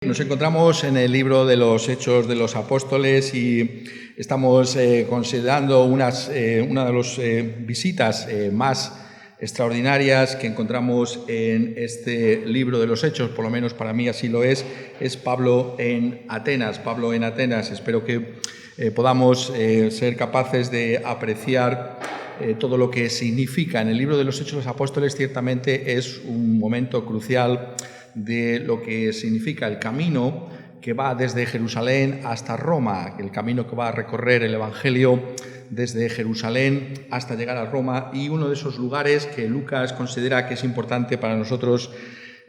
Nos encontramos en el libro de los Hechos de los Apóstoles y estamos considerando una de las visitas más extraordinarias que encontramos en este libro de los Hechos, por lo menos para mí así lo es Pablo en Atenas. Pablo en Atenas. Espero que podamos ser capaces de apreciar todo lo que significa. En el libro de los Hechos de los Apóstoles ciertamente es un momento crucial de lo que significa el camino que va desde Jerusalén hasta Roma, el camino que va a recorrer el Evangelio desde Jerusalén hasta llegar a Roma, y uno de esos lugares que Lucas considera que es importante para nosotros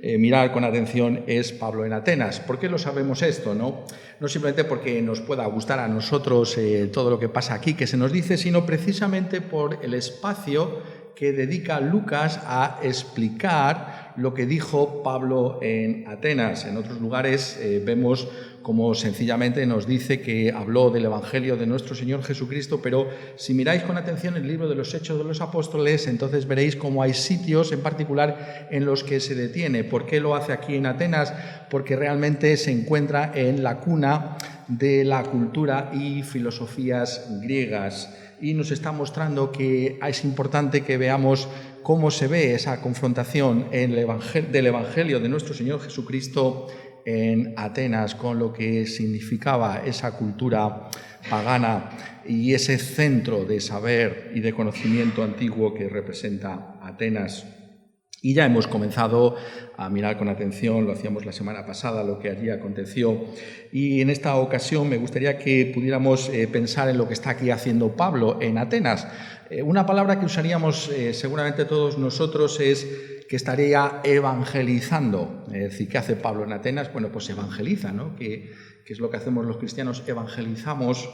mirar con atención es Pablo en Atenas. ¿Por qué lo sabemos esto? No simplemente porque nos pueda gustar a nosotros todo lo que pasa aquí, que se nos dice, sino precisamente por el espacio que dedica Lucas a explicar lo que dijo Pablo en Atenas. En otros lugares vemos como sencillamente nos dice que habló del Evangelio de nuestro Señor Jesucristo, pero si miráis con atención el libro de los Hechos de los Apóstoles, entonces veréis cómo hay sitios en particular en los que se detiene. ¿Por qué lo hace aquí en Atenas? Porque realmente se encuentra en la cuna de la cultura y filosofías griegas, y nos está mostrando que es importante que veamos cómo se ve esa confrontación del Evangelio de nuestro Señor Jesucristo en Atenas con lo que significaba esa cultura pagana y ese centro de saber y de conocimiento antiguo que representa Atenas. Y ya hemos comenzado a mirar con atención, lo hacíamos la semana pasada, lo que allí aconteció. Y en esta ocasión me gustaría que pudiéramos pensar en lo que está aquí haciendo Pablo en Atenas. Una palabra que usaríamos seguramente todos nosotros es que estaría evangelizando. Es decir, ¿qué hace Pablo en Atenas? Bueno, pues evangeliza, ¿no? Que es lo que hacemos los cristianos, evangelizamos,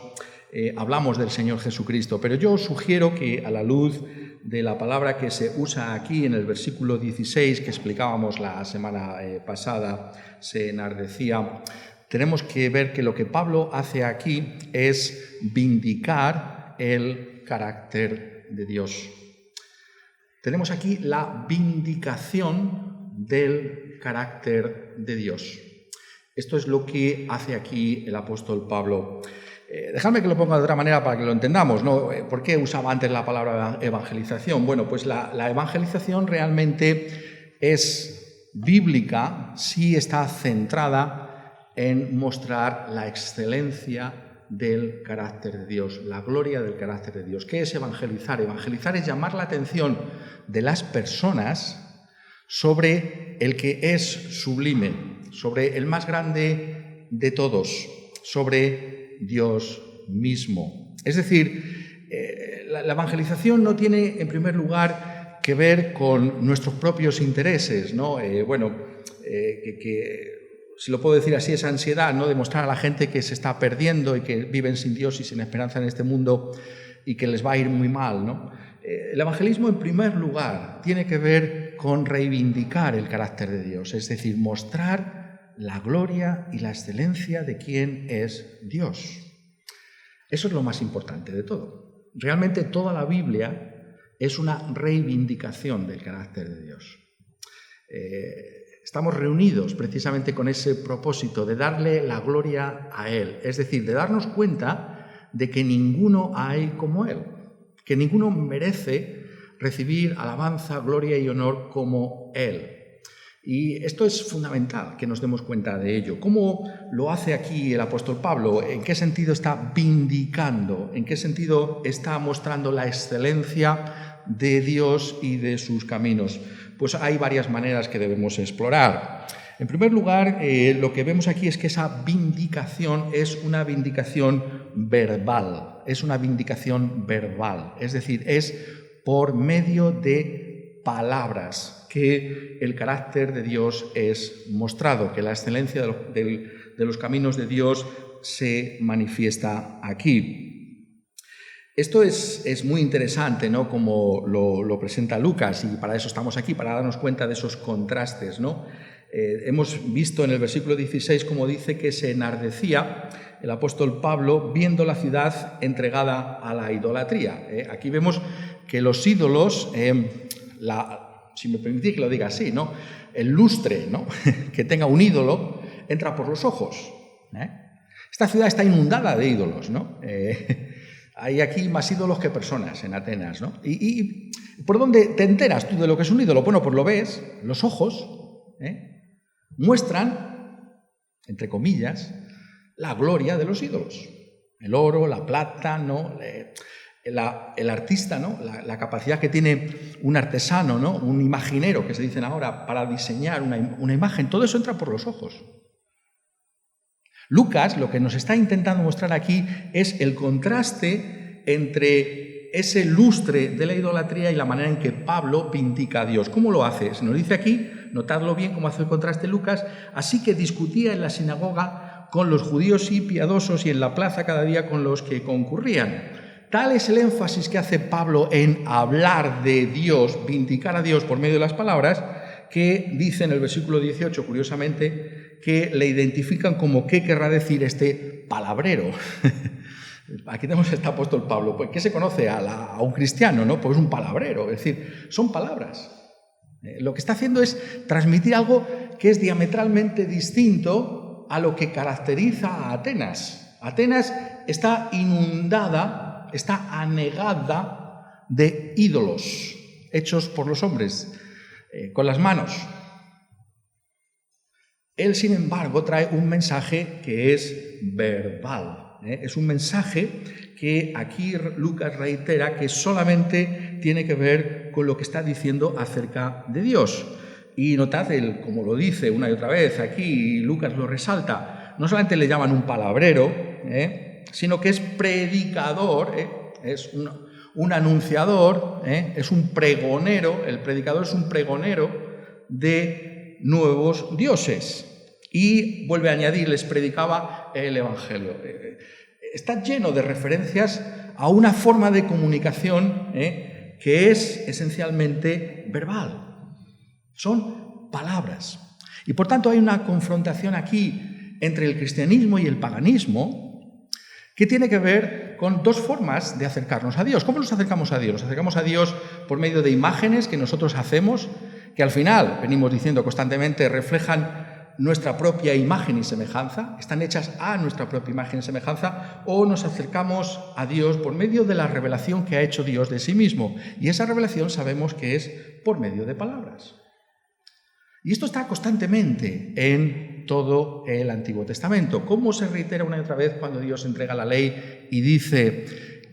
hablamos del Señor Jesucristo. Pero yo os sugiero que a la luz de la palabra que se usa aquí en el versículo 16 que explicábamos la semana pasada, se enardecía, tenemos que ver que lo que Pablo hace aquí es vindicar el carácter de Dios. Tenemos aquí la vindicación del carácter de Dios. Esto es lo que hace aquí el apóstol Pablo. Dejadme que lo ponga de otra manera para que lo entendamos, ¿no? ¿Por qué usaba antes la palabra evangelización? Bueno, pues la evangelización realmente es bíblica, sí está centrada en mostrar la excelencia del carácter de Dios, la gloria del carácter de Dios. ¿Qué es evangelizar? Evangelizar es llamar la atención de las personas sobre el que es sublime, sobre el más grande de todos, sobre Dios mismo. Es decir, la evangelización no tiene en primer lugar que ver con nuestros propios intereses, ¿no? Si lo puedo decir así, esa ansiedad, ¿no?, de mostrar a la gente que se está perdiendo y que viven sin Dios y sin esperanza en este mundo y que les va a ir muy mal, ¿no? El evangelismo, en primer lugar, tiene que ver con reivindicar el carácter de Dios, es decir, mostrar la gloria y la excelencia de quién es Dios. Eso es lo más importante de todo. Realmente toda la Biblia es una reivindicación del carácter de Dios. Estamos reunidos precisamente con ese propósito de darle la gloria a Él, es decir, de darnos cuenta de que ninguno hay como Él, que ninguno merece recibir alabanza, gloria y honor como Él. Y esto es fundamental, que nos demos cuenta de ello. ¿Cómo lo hace aquí el apóstol Pablo? ¿En qué sentido está vindicando? ¿En qué sentido está mostrando la excelencia de Dios y de sus caminos? Pues hay varias maneras que debemos explorar. En primer lugar, lo que vemos aquí es que esa vindicación es una vindicación verbal. Es una vindicación verbal. Es decir, es por medio de palabras que el carácter de Dios es mostrado, que la excelencia de los caminos de Dios se manifiesta aquí. Esto es muy interesante, ¿no?, como lo presenta Lucas, y para eso estamos aquí, para darnos cuenta de esos contrastes, ¿no? Hemos visto en el versículo 16 como dice que se enardecía el apóstol Pablo viendo la ciudad entregada a la idolatría. Aquí vemos que los ídolos, si me permitís que lo diga así, ¿no?, el lustre, ¿no?, que tenga un ídolo entra por los ojos. Esta ciudad está inundada de ídolos, ¿no? Hay aquí más ídolos que personas en Atenas, ¿no? ¿Y por dónde te enteras tú de lo que es un ídolo? Bueno, pues lo ves, los ojos muestran, entre comillas, la gloria de los ídolos. El oro, la plata, ¿no? El artista, ¿no? La capacidad que tiene un artesano, ¿no? Un imaginero, que se dicen ahora, para diseñar una imagen, todo eso entra por los ojos. Lucas lo que nos está intentando mostrar aquí es el contraste entre ese lustre de la idolatría y la manera en que Pablo vindica a Dios. ¿Cómo lo hace? Se nos dice aquí, notadlo bien cómo hace el contraste Lucas, así que discutía en la sinagoga con los judíos y piadosos y en la plaza cada día con los que concurrían. Tal es el énfasis que hace Pablo en hablar de Dios, vindicar a Dios por medio de las palabras, que dice en el versículo 18, curiosamente, que le identifican como qué querrá decir este palabrero. Aquí tenemos este apóstol Pablo. Pues, ¿qué se conoce a un cristiano, no? Pues un palabrero, es decir, son palabras. Lo que está haciendo es transmitir algo que es diametralmente distinto a lo que caracteriza a Atenas. Atenas está inundada, está anegada de ídolos hechos por los hombres, con las manos. Él, sin embargo, trae un mensaje que es verbal. Es un mensaje que aquí Lucas reitera que solamente tiene que ver con lo que está diciendo acerca de Dios. Y notad, como lo dice una y otra vez aquí, Lucas lo resalta, no solamente le llaman un palabrero, sino que es predicador, es un anunciador, es un pregonero, el predicador es un pregonero de nuevos dioses. Y vuelve a añadir, les predicaba el Evangelio. Está lleno de referencias a una forma de comunicación que es esencialmente verbal. Son palabras. Y por tanto hay una confrontación aquí entre el cristianismo y el paganismo que tiene que ver con dos formas de acercarnos a Dios. ¿Cómo nos acercamos a Dios? Nos acercamos a Dios por medio de imágenes que nosotros hacemos, que al final, venimos diciendo constantemente, reflejan nuestra propia imagen y semejanza, están hechas a nuestra propia imagen y semejanza, o nos acercamos a Dios por medio de la revelación que ha hecho Dios de sí mismo. Y esa revelación sabemos que es por medio de palabras. Y esto está constantemente en todo el Antiguo Testamento. ¿Cómo se reitera una y otra vez cuando Dios entrega la ley y dice,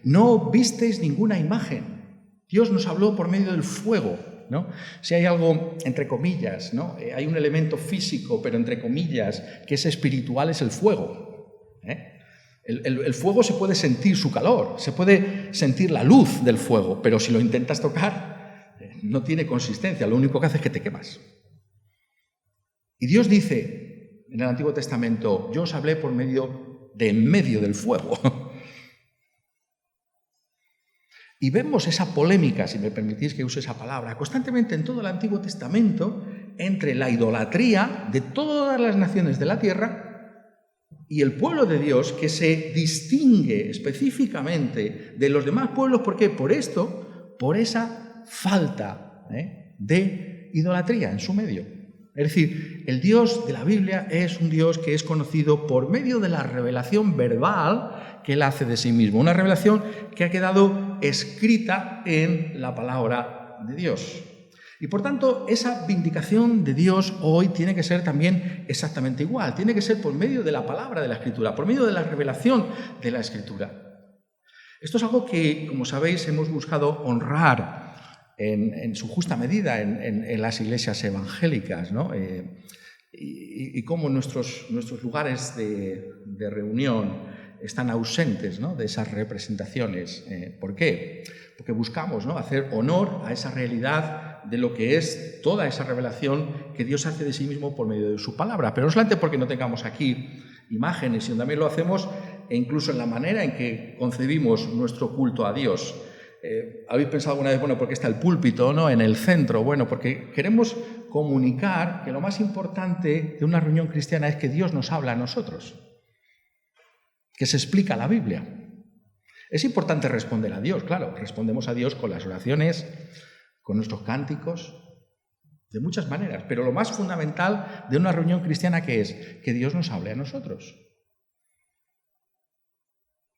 no visteis ninguna imagen? Dios nos habló por medio del fuego, ¿no? Si hay algo, entre comillas, ¿no? Hay un elemento físico, pero entre comillas, que es espiritual, es el fuego. El fuego se puede sentir su calor, se puede sentir la luz del fuego, pero si lo intentas tocar, no tiene consistencia, lo único que hace es que te quemas. Y Dios dice en el Antiguo Testamento, yo os hablé por medio del fuego. Y vemos esa polémica, si me permitís que use esa palabra, constantemente en todo el Antiguo Testamento entre la idolatría de todas las naciones de la tierra y el pueblo de Dios, que se distingue específicamente de los demás pueblos. ¿Por qué? Por esa falta de idolatría en su medio. Es decir, el Dios de la Biblia es un Dios que es conocido por medio de la revelación verbal que Él hace de sí mismo. Una revelación que ha quedado escrita en la palabra de Dios. Y por tanto, esa vindicación de Dios hoy tiene que ser también exactamente igual. Tiene que ser por medio de la palabra de la Escritura, por medio de la revelación de la Escritura. Esto es algo que, como sabéis, hemos buscado honrar en su justa medida en las iglesias evangélicas, ¿no? Y cómo nuestros lugares de reunión están ausentes, ¿no?, de esas representaciones. ¿Por qué? Porque buscamos, ¿no?, hacer honor a esa realidad de lo que es toda esa revelación que Dios hace de sí mismo por medio de su palabra. Pero no solamente porque no tengamos aquí imágenes, sino también lo hacemos incluso en la manera en que concebimos nuestro culto a Dios. ¿Habéis pensado alguna vez, bueno, por qué está el púlpito, ¿no?, en el centro? Bueno, porque queremos comunicar que lo más importante de una reunión cristiana es que Dios nos habla a nosotros, que se explica la Biblia. Es importante responder a Dios, claro, respondemos a Dios con las oraciones, con nuestros cánticos, de muchas maneras, pero lo más fundamental de una reunión cristiana, ¿qué es? Que Dios nos hable a nosotros.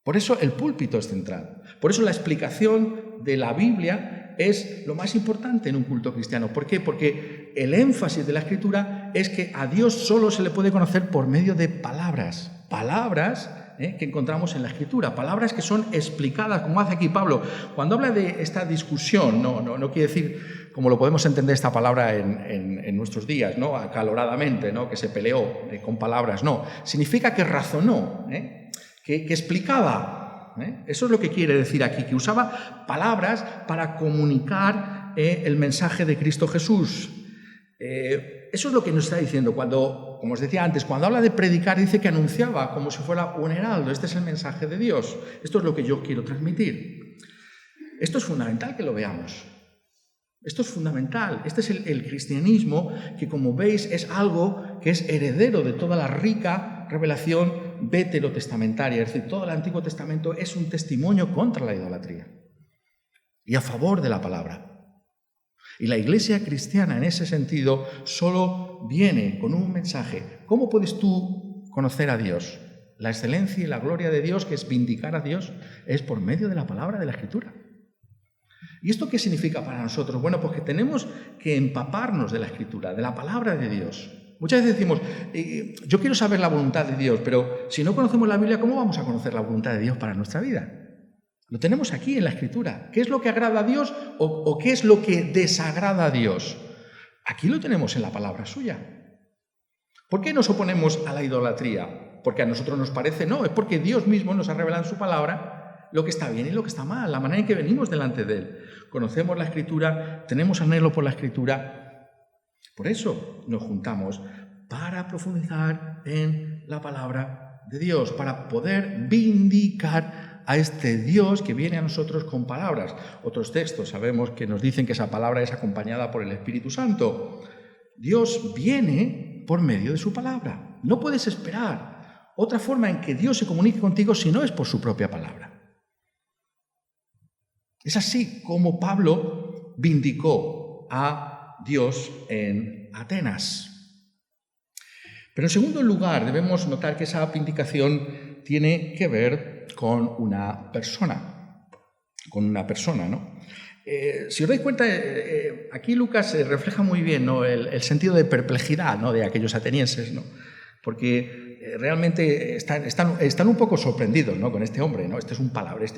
Por eso el púlpito es central. Por eso la explicación de la Biblia es lo más importante en un culto cristiano. ¿Por qué? Porque el énfasis de la Escritura es que a Dios solo se le puede conocer por medio de palabras. Palabras que encontramos en la Escritura. Palabras que son explicadas, como hace aquí Pablo. Cuando habla de esta discusión, no quiere decir, como lo podemos entender esta palabra en nuestros días, ¿no? Acaloradamente, ¿no? Que se peleó con palabras. No, significa que razonó, que explicaba. Eso es lo que quiere decir aquí, que usaba palabras para comunicar el mensaje de Cristo Jesús. Eso es lo que nos está diciendo cuando, como os decía antes, cuando habla de predicar, dice que anunciaba como si fuera un heraldo. Este es el mensaje de Dios. Esto es lo que yo quiero transmitir. Esto es fundamental que lo veamos. Esto es fundamental. Este es el cristianismo que, como veis, es algo que es heredero de toda la rica revelación veterotestamentaria. Es decir, todo el Antiguo Testamento es un testimonio contra la idolatría y a favor de la palabra. Y la Iglesia cristiana, en ese sentido, solo viene con un mensaje. ¿Cómo puedes tú conocer a Dios? La excelencia y la gloria de Dios, que es vindicar a Dios, es por medio de la palabra de la Escritura. ¿Y esto qué significa para nosotros? Bueno, pues que tenemos que empaparnos de la Escritura, de la palabra de Dios. Muchas veces decimos, yo quiero saber la voluntad de Dios, pero si no conocemos la Biblia, ¿cómo vamos a conocer la voluntad de Dios para nuestra vida? Lo tenemos aquí en la Escritura. ¿Qué es lo que agrada a Dios o qué es lo que desagrada a Dios? Aquí lo tenemos en la palabra suya. ¿Por qué nos oponemos a la idolatría? Porque a nosotros nos parece, no, es porque Dios mismo nos ha revelado en su palabra lo que está bien y lo que está mal, la manera en que venimos delante de Él. Conocemos la Escritura, tenemos anhelo por la Escritura. Por eso nos juntamos, para profundizar en la palabra de Dios, para poder vindicar a este Dios que viene a nosotros con palabras. Otros textos sabemos que nos dicen que esa palabra es acompañada por el Espíritu Santo. Dios viene por medio de su palabra. No puedes esperar otra forma en que Dios se comunique contigo si no es por su propia palabra. Es así como Pablo vindicó a Dios en Atenas. Pero en segundo lugar, debemos notar que esa vindicación tiene que ver con una persona, ¿no? Si os dais cuenta, aquí Lucas refleja muy bien, ¿no? el sentido de perplejidad, ¿no? de aquellos atenienses, ¿no? Porque realmente están un poco sorprendidos, ¿no? con este hombre, ¿no? Este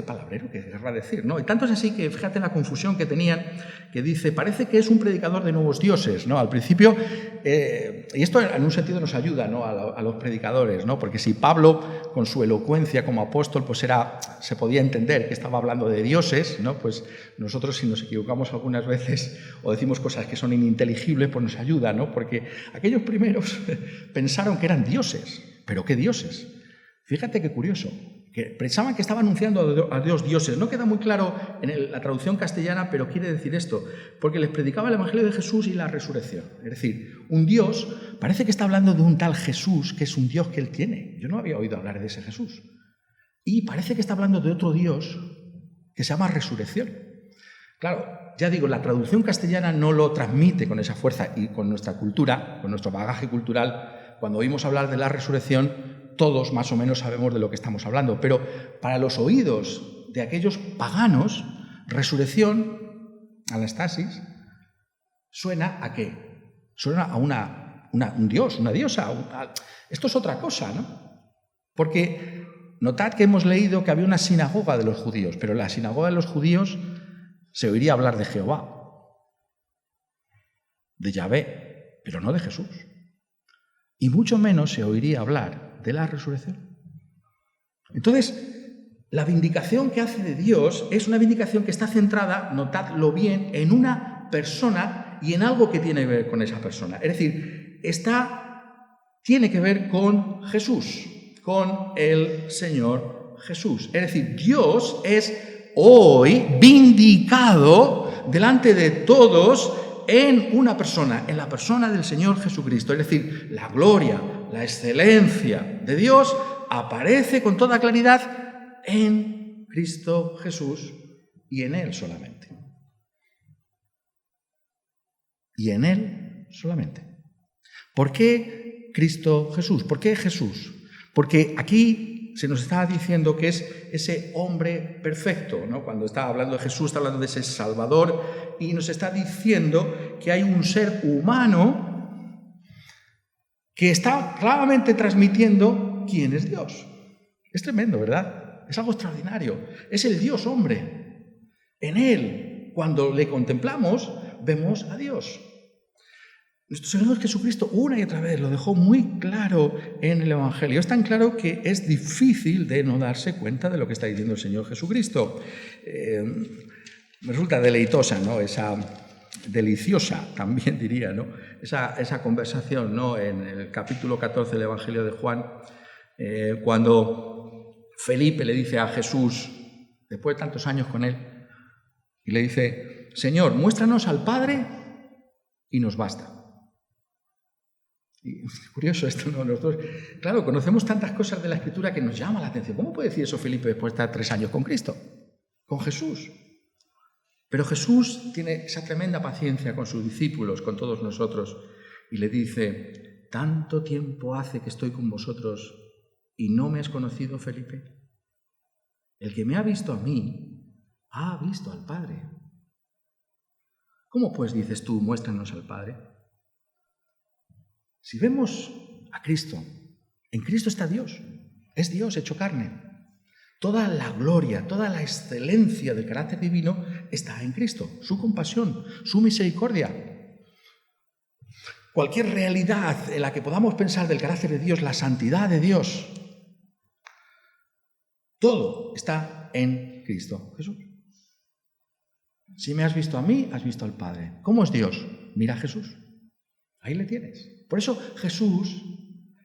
palabrero, ¿qué querrá decir? ¿no? Y tanto es así que fíjate la confusión que tenían, que dice, parece que es un predicador de nuevos dioses, ¿no? Al principio, y esto en un sentido nos ayuda, ¿no? a los predicadores, ¿no? Porque si Pablo, con su elocuencia como apóstol, pues se podía entender que estaba hablando de dioses, ¿no? Pues nosotros, si nos equivocamos algunas veces o decimos cosas que son ininteligibles, pues nos ayuda, ¿no? Porque aquellos primeros pensaron que eran dioses. ¿Pero qué dioses? Fíjate qué curioso, que pensaban que estaba anunciando a Dios dioses. No queda muy claro en la traducción castellana, pero quiere decir esto, porque les predicaba el Evangelio de Jesús y la resurrección. Es decir, un Dios, parece que está hablando de un tal Jesús, que es un Dios que él tiene. Yo no había oído hablar de ese Jesús. Y parece que está hablando de otro Dios que se llama resurrección. Claro, ya digo, la traducción castellana no lo transmite con esa fuerza y con nuestra cultura, con nuestro bagaje cultural. Cuando oímos hablar de la resurrección, todos más o menos sabemos de lo que estamos hablando, pero para los oídos de aquellos paganos, resurrección, anastasis, suena ¿a qué? Suena a un dios, una diosa. Esto es otra cosa, ¿no? Porque notad que hemos leído que había una sinagoga de los judíos, pero en la sinagoga de los judíos se oiría hablar de Jehová, de Yahvé, pero no de Jesús. Y mucho menos se oiría hablar de la resurrección. Entonces, la vindicación que hace de Dios es una vindicación que está centrada, notadlo bien, en una persona y en algo que tiene que ver con esa persona. Es decir, tiene que ver con Jesús, con el Señor Jesús. Es decir, Dios es hoy vindicado delante de todos en una persona, en la persona del Señor Jesucristo. Es decir, la gloria, la excelencia de Dios aparece con toda claridad en Cristo Jesús y en Él solamente. y en Él solamente. ¿Por qué Cristo Jesús? ¿Por qué Jesús? Porque aquí se nos está diciendo que es ese hombre perfecto, ¿no? Cuando está hablando de Jesús, está hablando de ese Salvador y nos está diciendo que hay un ser humano que está claramente transmitiendo quién es Dios. Es tremendo, ¿verdad? Es algo extraordinario. Es el Dios hombre. En Él, cuando le contemplamos, vemos a Dios. Nuestro Señor Jesucristo una y otra vez lo dejó muy claro en el Evangelio. Es tan claro que es difícil de no darse cuenta de lo que está diciendo el Señor Jesucristo. Me resulta deleitosa, ¿no? Deliciosa también diría, ¿no? Esa conversación, ¿no? En el capítulo 14 del Evangelio de Juan, cuando Felipe le dice a Jesús, después de tantos años con él, y le dice: Señor, muéstranos al Padre y nos basta. Y es curioso esto, ¿no? Nosotros, claro, conocemos tantas cosas de la Escritura que nos llama la atención. ¿Cómo puede decir eso Felipe después de estar 3 años con Cristo? Con Jesús. Pero Jesús tiene esa tremenda paciencia con sus discípulos, con todos nosotros, y le dice: ¿tanto tiempo hace que estoy con vosotros y no me has conocido, Felipe? El que me ha visto a mí, ha visto al Padre. ¿Cómo pues dices tú, muéstranos al Padre? Si vemos a Cristo, en Cristo está Dios, es Dios hecho carne. Toda la gloria, toda la excelencia del carácter divino está en Cristo, su compasión, su misericordia. Cualquier realidad en la que podamos pensar del carácter de Dios, la santidad de Dios, todo está en Cristo Jesús. Si me has visto a mí, has visto al Padre. ¿Cómo es Dios? Mira a Jesús. Ahí le tienes. Por eso Jesús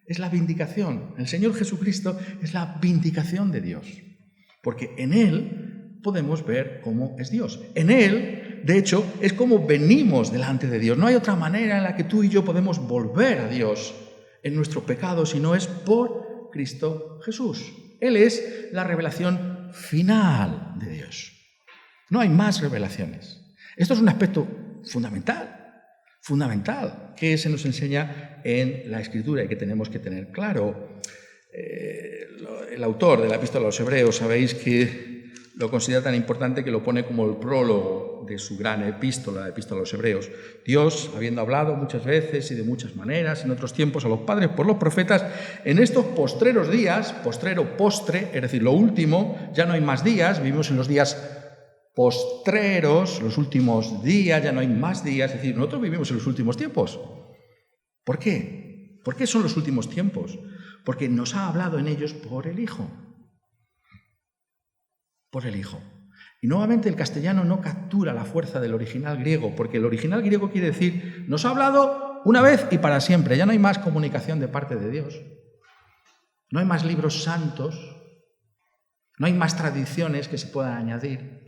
es la vindicación. El Señor Jesucristo es la vindicación de Dios. Porque en Él podemos ver cómo es Dios. En Él, de hecho, es como venimos delante de Dios. No hay otra manera en la que tú y yo podemos volver a Dios en nuestro pecado, sino es por Cristo Jesús. Él es la revelación final de Dios. No hay más revelaciones. Esto es un aspecto fundamental que se nos enseña en la Escritura y que tenemos que tener claro. El autor de la Epístola a los Hebreos, sabéis que lo considera tan importante que lo pone como el prólogo de su gran epístola, la Epístola a los Hebreos. Dios, habiendo hablado muchas veces y de muchas maneras en otros tiempos a los padres por los profetas, en estos postreros días, postre, es decir, lo último, ya no hay más días, vivimos en los días postreros, los últimos días, ya no hay más días, es decir, nosotros vivimos en los últimos tiempos. ¿Por qué? ¿Por qué son los últimos tiempos? Porque nos ha hablado en ellos por el Hijo. Por el Hijo. Y nuevamente el castellano no captura la fuerza del original griego, porque el original griego quiere decir: nos ha hablado una vez y para siempre, ya no hay más comunicación de parte de Dios. No hay más libros santos, no hay más tradiciones que se puedan añadir.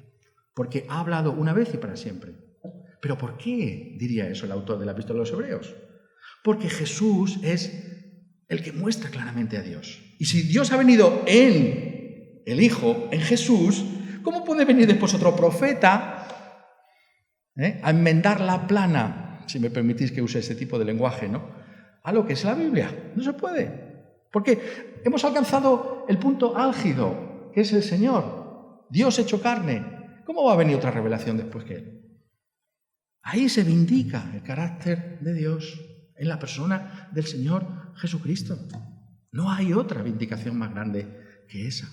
Porque ha hablado una vez y para siempre. ¿Pero por qué diría eso el autor de la Epístola a los Hebreos? Porque Jesús es el que muestra claramente a Dios. Y si Dios ha venido en el Hijo, en Jesús, ¿cómo puede venir después otro profeta a enmendar la plana, si me permitís que use ese tipo de lenguaje, ¿no?, a lo que es la Biblia? No se puede. Porque hemos alcanzado el punto álgido, que es el Señor, Dios hecho carne. ¿Cómo va a venir otra revelación después que Él? Ahí se vindica el carácter de Dios en la persona del Señor Jesucristo. No hay otra vindicación más grande que esa.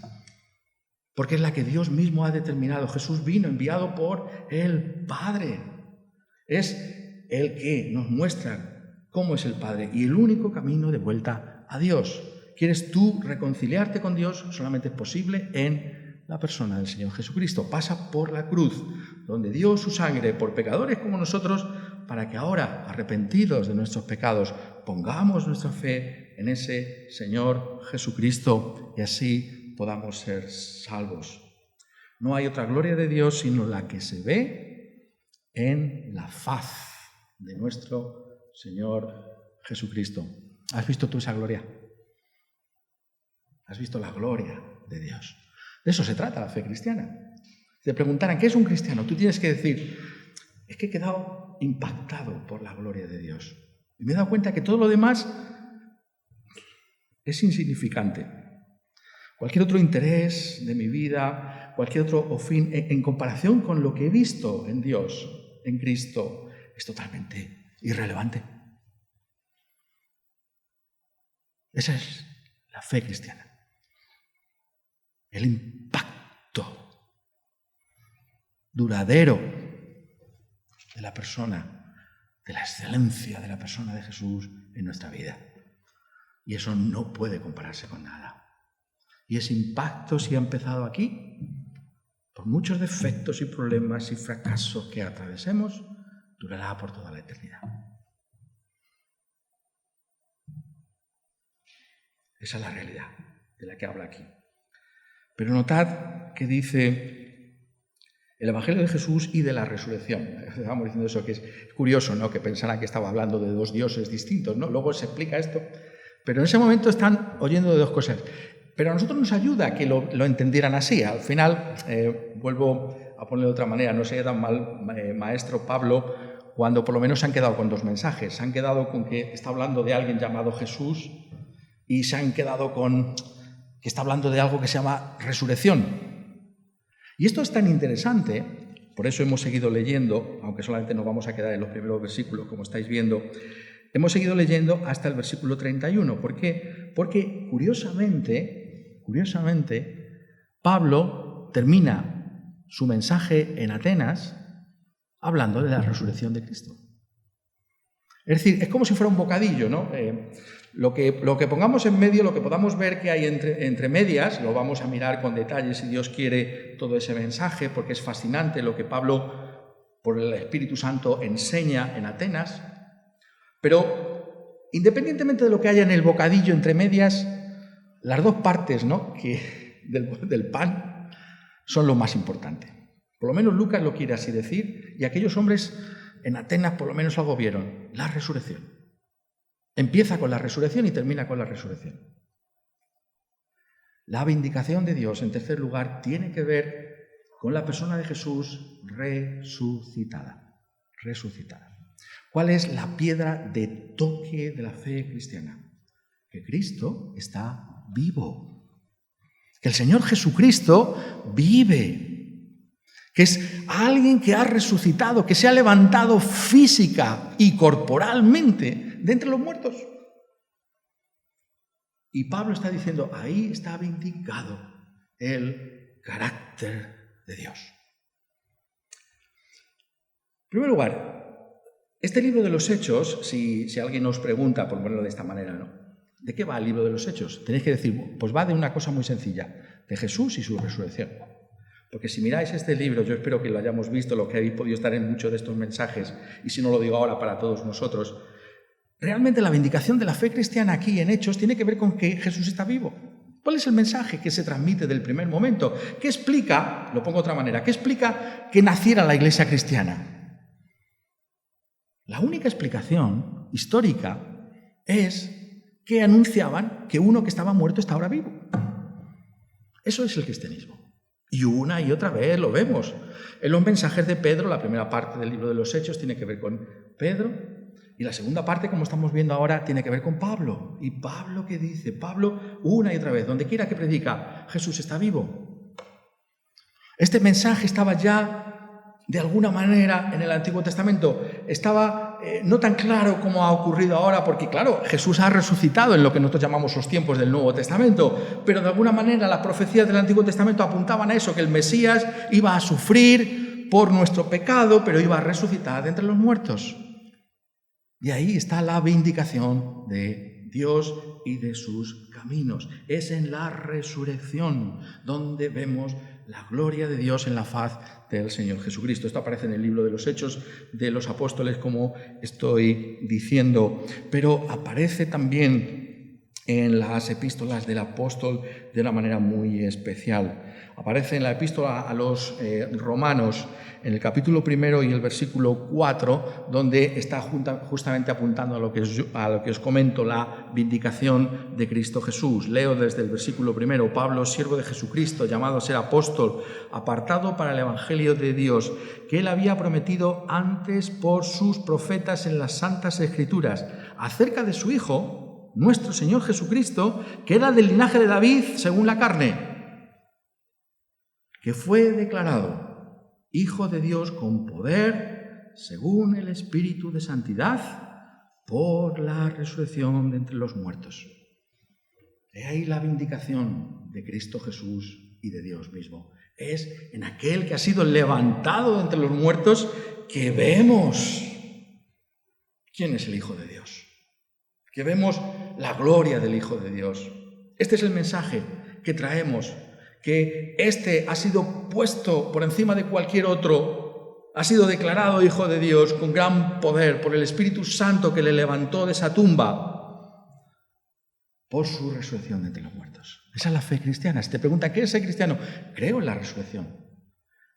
Porque es la que Dios mismo ha determinado. Jesús vino enviado por el Padre. Es el que nos muestra cómo es el Padre y el único camino de vuelta a Dios. ¿Quieres tú reconciliarte con Dios? Solamente es posible en la persona del Señor Jesucristo. Pasa por la cruz, donde dio su sangre por pecadores como nosotros, para que ahora, arrepentidos de nuestros pecados, pongamos nuestra fe en ese Señor Jesucristo y así podamos ser salvos. No hay otra gloria de Dios sino la que se ve en la faz de nuestro Señor Jesucristo. ¿Has visto tú esa gloria? ¿Has visto la gloria de Dios? De eso se trata la fe cristiana. Si te preguntaran, ¿qué es un cristiano?, tú tienes que decir: es que he quedado impactado por la gloria de Dios. Y me he dado cuenta que todo lo demás es insignificante. Cualquier otro interés de mi vida, cualquier otro fin, en comparación con lo que he visto en Dios, en Cristo, es totalmente irrelevante. Esa es la fe cristiana. El impacto duradero de la persona, de la excelencia de la persona de Jesús en nuestra vida. Y eso no puede compararse con nada. Y ese impacto, si ha empezado aquí, por muchos defectos y problemas y fracasos que atravesemos, durará por toda la eternidad. Esa es la realidad de la que habla aquí. Pero notad que dice el Evangelio de Jesús y de la resurrección. Estábamos diciendo eso, que es curioso, ¿no? Que pensaran que estaba hablando de dos dioses distintos, ¿no? Luego se explica esto, pero en ese momento están oyendo de dos cosas. Pero a nosotros nos ayuda que lo entendieran así. Al final, vuelvo a ponerlo de otra manera, no sería tan mal maestro Pablo cuando por lo menos se han quedado con dos mensajes. Se han quedado con que está hablando de alguien llamado Jesús y se han quedado con que está hablando de algo que se llama resurrección. Y esto es tan interesante, por eso hemos seguido leyendo, aunque solamente nos vamos a quedar en los primeros versículos, como estáis viendo, hemos seguido leyendo hasta el versículo 31. ¿Por qué? Porque curiosamente, Pablo termina su mensaje en Atenas hablando de la resurrección de Cristo. Es decir, es como si fuera un bocadillo, ¿no? Lo que pongamos en medio, lo que podamos ver que hay entre medias, lo vamos a mirar con detalle si Dios quiere todo ese mensaje, porque es fascinante lo que Pablo, por el Espíritu Santo, enseña en Atenas. Pero, independientemente de lo que haya en el bocadillo entre medias, las dos partes, ¿no? del pan son lo más importante. Por lo menos Lucas lo quiere así decir, y aquellos hombres en Atenas por lo menos algo vieron: la resurrección. Empieza con la resurrección y termina con la resurrección. La vindicación de Dios, en tercer lugar, tiene que ver con la persona de Jesús resucitada. ¿Cuál es la piedra de toque de la fe cristiana? Que Cristo está vivo. Que el Señor Jesucristo vive. Que es alguien que ha resucitado, que se ha levantado física y corporalmente de entre los muertos. Y Pablo está diciendo, ahí está vindicado el carácter de Dios. En primer lugar, este libro de los Hechos, si alguien os pregunta, por ponerlo de esta manera, ¿no? ¿De qué va el libro de los Hechos? Tenéis que decir, pues va de una cosa muy sencilla, de Jesús y su resurrección. Porque si miráis este libro, yo espero que lo hayamos visto, lo que habéis podido estar en muchos de estos mensajes, y si no lo digo ahora para todos nosotros, realmente la vindicación de la fe cristiana aquí en Hechos tiene que ver con que Jesús está vivo. ¿Cuál es el mensaje que se transmite del primer momento? ¿Qué explica, lo pongo de otra manera, qué explica que naciera la iglesia cristiana? La única explicación histórica es que anunciaban que uno que estaba muerto está ahora vivo. Eso es el cristianismo. Y una y otra vez lo vemos. En los mensajes de Pedro, la primera parte del libro de los Hechos tiene que ver con Pedro, y la segunda parte, como estamos viendo ahora, tiene que ver con Pablo. ¿Y Pablo qué dice? Pablo, una y otra vez, donde quiera que predica, Jesús está vivo. Este mensaje estaba ya, de alguna manera, en el Antiguo Testamento. Estaba no tan claro como ha ocurrido ahora, porque, claro, Jesús ha resucitado en lo que nosotros llamamos los tiempos del Nuevo Testamento, pero de alguna manera las profecías del Antiguo Testamento apuntaban a eso, que el Mesías iba a sufrir por nuestro pecado, pero iba a resucitar de entre los muertos. Y ahí está la vindicación de Dios y de sus caminos. Es en la resurrección donde vemos la gloria de Dios en la faz del Señor Jesucristo. Esto aparece en el libro de los Hechos de los Apóstoles, como estoy diciendo, pero aparece también en las epístolas del apóstol de una manera muy especial. Aparece en la epístola a los romanos, en el capítulo 1 y el versículo 4, donde está justamente apuntando a lo que os comento, la vindicación de Cristo Jesús. Leo desde el versículo 1, Pablo, siervo de Jesucristo, llamado a ser apóstol, apartado para el Evangelio de Dios, que él había prometido antes por sus profetas en las Santas Escrituras, acerca de su Hijo, nuestro Señor Jesucristo, que era del linaje de David según la carne, que fue declarado Hijo de Dios con poder, según el Espíritu de Santidad, por la resurrección de entre los muertos. He ahí la vindicación de Cristo Jesús y de Dios mismo. Es en aquel que ha sido levantado de entre los muertos que vemos quién es el Hijo de Dios, que vemos la gloria del Hijo de Dios. Este es el mensaje que traemos, que este ha sido puesto por encima de cualquier otro, ha sido declarado Hijo de Dios con gran poder por el Espíritu Santo que le levantó de esa tumba por su resurrección de entre los muertos. Esa es la fe cristiana. Si te preguntan, ¿qué es ser cristiano? Creo en la resurrección.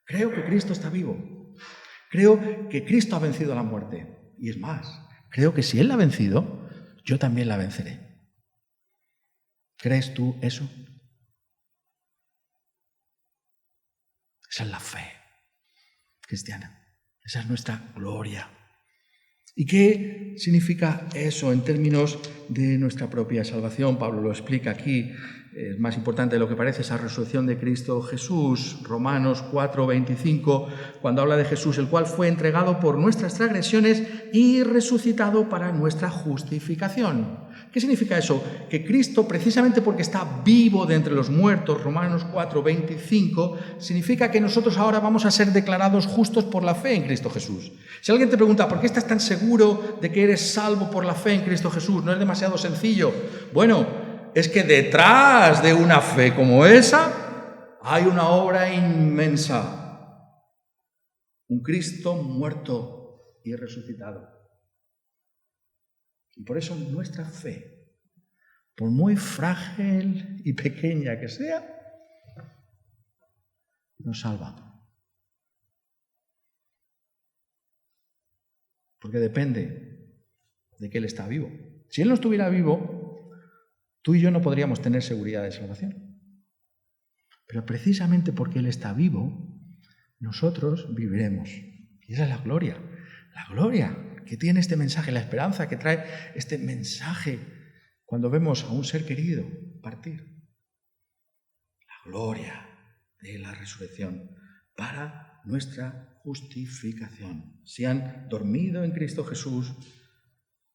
Creo que Cristo está vivo. Creo que Cristo ha vencido a la muerte. Y es más, creo que si Él la ha vencido, yo también la venceré. ¿Crees tú eso? Esa es la fe cristiana. Esa es nuestra gloria. ¿Y qué significa eso en términos de nuestra propia salvación? Pablo lo explica aquí. Es más importante de lo que parece esa resurrección de Cristo Jesús. Romanos 4:25, cuando habla de Jesús, el cual fue entregado por nuestras transgresiones y resucitado para nuestra justificación. ¿Qué significa eso? Que Cristo, precisamente porque está vivo de entre los muertos, Romanos 4:25, significa que nosotros ahora vamos a ser declarados justos por la fe en Cristo Jesús. Si alguien te pregunta, ¿por qué estás tan seguro de que eres salvo por la fe en Cristo Jesús? ¿No es demasiado sencillo? Bueno, es que detrás de una fe como esa hay una obra inmensa. Un Cristo muerto y resucitado. Y por eso nuestra fe, por muy frágil y pequeña que sea, nos salva. Porque depende de que Él está vivo. Si Él no estuviera vivo, tú y yo no podríamos tener seguridad de salvación. Pero precisamente porque Él está vivo, nosotros viviremos. Y esa es la gloria que tiene este mensaje, la esperanza que trae este mensaje cuando vemos a un ser querido partir. La gloria de la resurrección para nuestra justificación. Si han dormido en Cristo Jesús,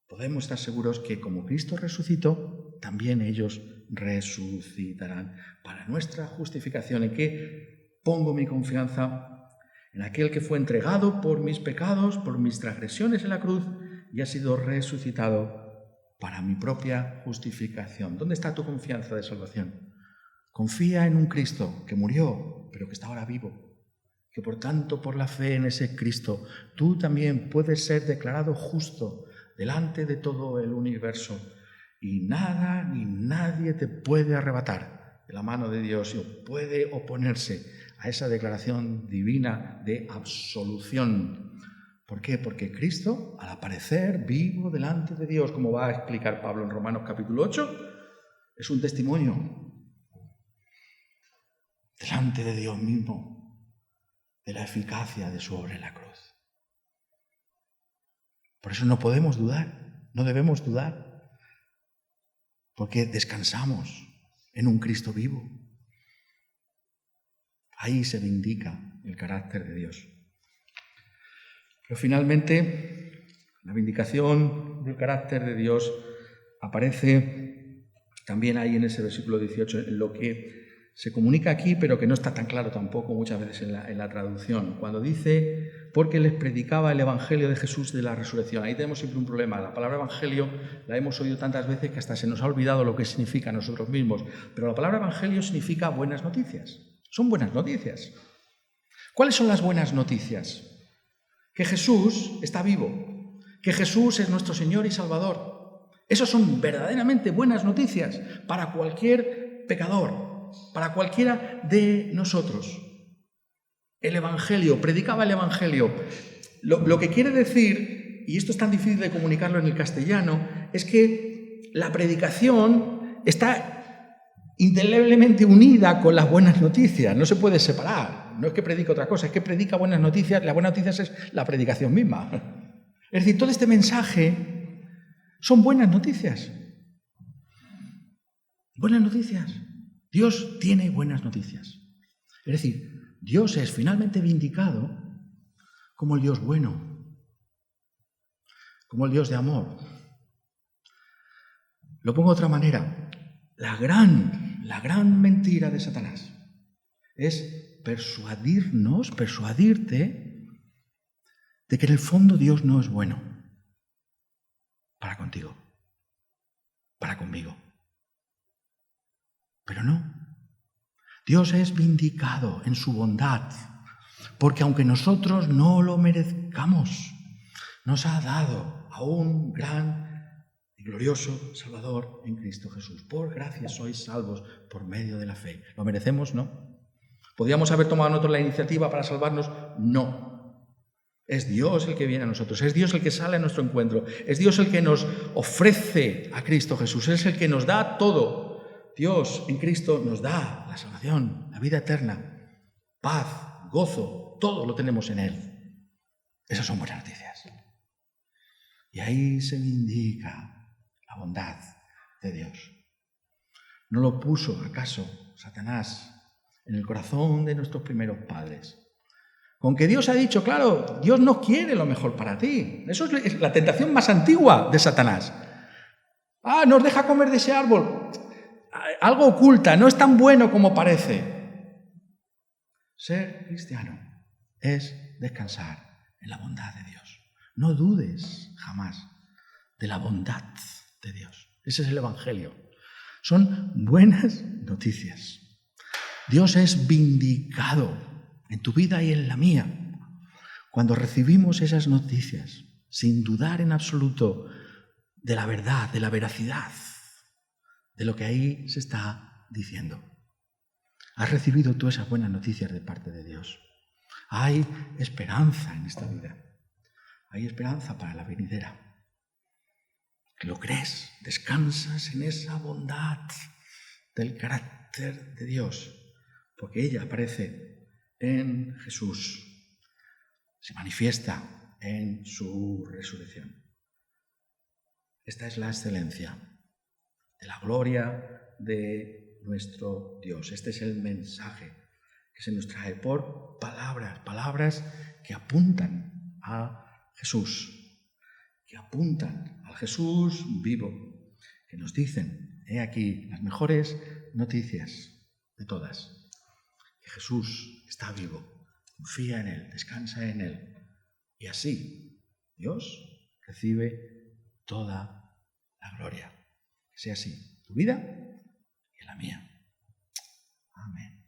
podemos estar seguros que como Cristo resucitó, también ellos resucitarán para nuestra justificación. ¿En qué pongo mi confianza? En aquel que fue entregado por mis pecados, por mis transgresiones en la cruz y ha sido resucitado para mi propia justificación. ¿Dónde está tu confianza de salvación? Confía en un Cristo que murió, pero que está ahora vivo. Que por tanto, por la fe en ese Cristo, tú también puedes ser declarado justo delante de todo el universo. Y nada ni nadie te puede arrebatar de la mano de Dios y puede oponerse a esa declaración divina de absolución. ¿Por qué? Porque Cristo, al aparecer vivo delante de Dios, como va a explicar Pablo en Romanos capítulo 8, es un testimonio delante de Dios mismo de la eficacia de su obra en la cruz. Por eso no podemos dudar, no debemos dudar, porque descansamos en un Cristo vivo. Ahí se vindica el carácter de Dios. Pero finalmente, la vindicación del carácter de Dios aparece también ahí en ese versículo 18, en lo que se comunica aquí, pero que no está tan claro tampoco muchas veces en la traducción. Cuando dice, porque les predicaba el Evangelio de Jesús de la resurrección. Ahí tenemos siempre un problema. La palabra Evangelio la hemos oído tantas veces que hasta se nos ha olvidado lo que significa a nosotros mismos. Pero la palabra Evangelio significa buenas noticias. Son buenas noticias. ¿Cuáles son las buenas noticias? Que Jesús está vivo, que Jesús es nuestro Señor y Salvador. Esas son verdaderamente buenas noticias para cualquier pecador, para cualquiera de nosotros. El Evangelio, predicaba el Evangelio. Lo que quiere decir, y esto es tan difícil de comunicarlo en el castellano, es que la predicación está indeleblemente unida con las buenas noticias, no se puede separar. No es que predique otra cosa, es que predica buenas noticias, las buenas noticias es la predicación misma. Es decir, todo este mensaje son buenas noticias. Buenas noticias. Dios tiene buenas noticias. Es decir, Dios es finalmente vindicado como el Dios bueno, como el Dios de amor. Lo pongo de otra manera. La gran mentira de Satanás es persuadirte de que en el fondo Dios no es bueno para contigo, para conmigo. Pero no. Dios es vindicado en su bondad, porque aunque nosotros no lo merezcamos, nos ha dado a un gran y glorioso Salvador en Cristo Jesús. Por gracia sois salvos por medio de la fe. ¿Lo merecemos? No. ¿Podríamos haber tomado nosotros la iniciativa para salvarnos? No. Es Dios el que viene a nosotros, es Dios el que sale a nuestro encuentro, es Dios el que nos ofrece a Cristo Jesús, es el que nos da todo. Dios en Cristo nos da la salvación, la vida eterna, paz, gozo, todo lo tenemos en Él. Esas son buenas noticias. Y ahí se vindica la bondad de Dios. ¿No lo puso acaso Satanás en el corazón de nuestros primeros padres? Con que Dios ha dicho, claro, Dios no quiere lo mejor para ti. Eso es la tentación más antigua de Satanás. Nos deja comer de ese árbol. Algo oculta, no es tan bueno como parece. Ser cristiano es descansar en la bondad de Dios. No dudes jamás de la bondad de Dios. Ese es el Evangelio. Son buenas noticias. Dios es vindicado en tu vida y en la mía cuando recibimos esas noticias sin dudar en absoluto de la verdad, de la veracidad de lo que ahí se está diciendo. ¿Has recibido tú esas buenas noticias de parte de Dios? Hay esperanza en esta vida. Hay esperanza para la venidera. ¿Lo crees? Descansas en esa bondad del carácter de Dios, porque ella aparece en Jesús, se manifiesta en su resurrección. Esta es la excelencia de la gloria de nuestro Dios. Este es el mensaje que se nos trae por palabras que apuntan a Jesús, que apuntan al Jesús vivo, que nos dicen, he aquí, las mejores noticias de todas, que Jesús está vivo, confía en Él, descansa en Él, y así Dios recibe toda la gloria. Que sea así, tu vida y la mía. Amén.